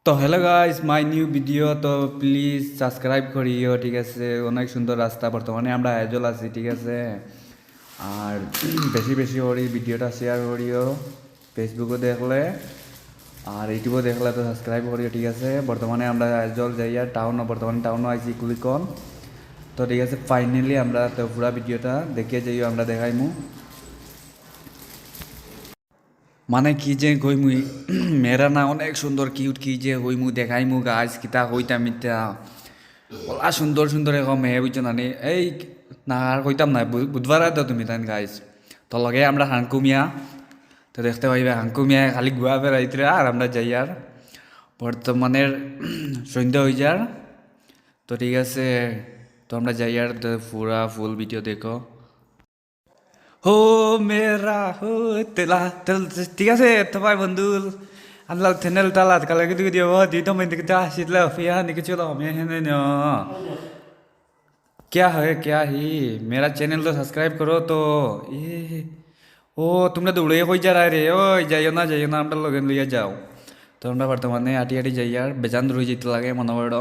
তো hello guys my new video. তো please subscribe করিও, ঠিক আছে? অনেক সুন্দর রাস্তা, বর্তমানে আমরা আয়োজল আছি, ঠিক আছে? আর বেশি বেশি করে ভিডিওটা শেয়ার করিও ফেসবুকে দেখলে, আর ইউটিউবে দেখলে তো সাবস্ক্রাইব করিও, ঠিক আছে? বর্তমানে আমরা আয়োজল যাইয়া বর্তমানে টাউনও আইছি কুলিকন। তো ঠিক আছে, ফাইনালি আমরা তো পুরা ভিডিওটা দেখিয়ে যাইও, আমরা দেখাইমু মানে কি যে কইমুই মেয়েরা না অনেক সুন্দর কিউট, কি যে হইমু দেখাইমু গাছ কিতা কইতাম ইতা ওলা সুন্দর সুন্দর এখন মেয়ে বুঝছো না নি এই না আর কইতাম না বুধবার তো তুমি তাই গাইজ। তো লগে আমরা হাঙ্কুমিয়া, তো দেখতে পাইবে হাঙ্কুমিয়া খালি গুয়া বেড়াইতে আর আমরা যাই আর বর্তমানের সন্ধ্যা হয়ে যার। তো ঠিক আছে, তো আমরা যাই আর পুরা ফুল ভিডিও দেখো। হো মেরা হো তেলা তেল, ঠিক আছে তো ভাই বন্ধু আল্লাহ থেনেল তালাত কালে gitu dia wah di tom ini kita hasil lah via nih kecil lah मैंने ना क्या ही मेरा चैनल तो सब्सक्राइब करो तो ये ও তোমরা দৌড়ে কই যা রে ওই যাইও না আমরা লগে লইয়া যাও। তো আমরা বর্তমানে আটি আটি যাই আর বেজান রয়ে যেতে লাগে মনে বড়।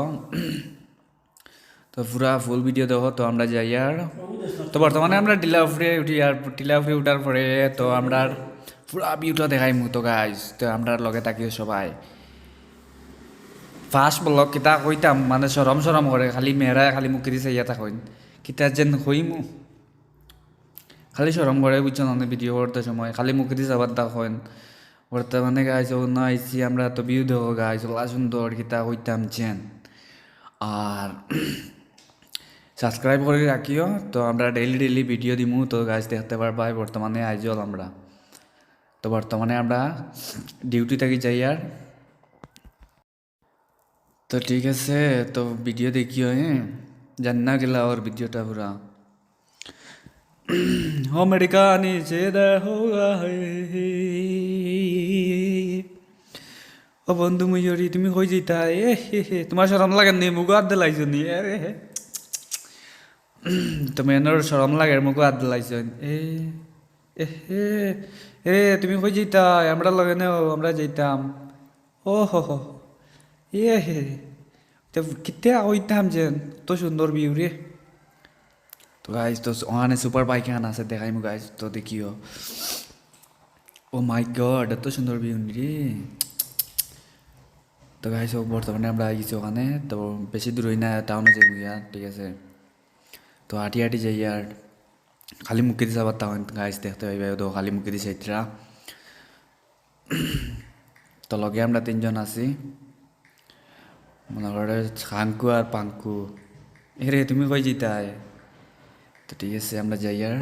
তো পুরা ফুল ভিডিও দেখো, তো আমরা যাই আর তো বর্তমানে আমরা টিলা উফরে উঠি আর টিলা উফরে উঠার পরে তো আমরা পুরা ভিউটা দেখাই তো গাইজ। তো আমরা লগে তাকিয়ে সবাই ফার্স্ট ব্লগ কিতা কইতাম মানে সরম সরম করে খালি মেয়েরা খালি মুখে দিছে ইয়া থাকইন কিতা যেন হইমু খালি সরম করে বুঝছো না ভিডিও করতে সময় খালি মুখে দিয়ে যাবার দেখেন। বর্তমানে গাইজ ও না আইসি আমরা তো ভিউ দেখো গাইজ ওলা সুন্দর কিতা কইতাম চেন আর সাবস্ক্রাইব করে রাখিও। তো আমরা ডেইলি ডেইলি ভিডিও দিমু, তো গাছ দেখতে পারবাই। বর্তমানে আইজল আমরা, তো বর্তমানে আমরা ডিউটি থাকি যাই আর তো ঠিক আছে। তো ভিডিও দেখিও হ্যাঁ, জান্না গেলা ওর ভিডিওটা পুরা আমেরিকা নিচে দেখো ও বন্ধু মুইরি তুমি কই যেতা এ হে হে তোমার শরম লাগে নি মুখ হাত দিলাইছো নি আরে তুমি এনার শরম লাগে মুখ হাত দিলাইছো এ এ হে এ তুমি কই যেতা আমরা লগে নেও আমরা যেতাম ও হো হো এ হে তো কিতে হইতাম যেন তো সুন্দর ভিউ রে। তো গাইজ তো ওখানে সুপার বাইক এখানে আছে দেখাইমু গাইজ, তো দেখিও ও মাই গড এত সুন্দর ভিউ রে। তো গাইজ বর্তমানে আমরা গেছি ওখানে, তো বেশি দূর হই না টাউনে যাবো ইয়ার, ঠিক আছে? তো হাঁটি হাঁটি যাই আর খালি মুখে দিছে আবার তখন গাইজ দেখতে পাইবে তো খালি মুখে দিছে এটা। তো লগে আমরা তিনজন আছি মনে করে খাঙ্কু আর পাঙ্কু। এ রে তুমি কই যেতাই? তো ঠিক আছে আমরা যাই আর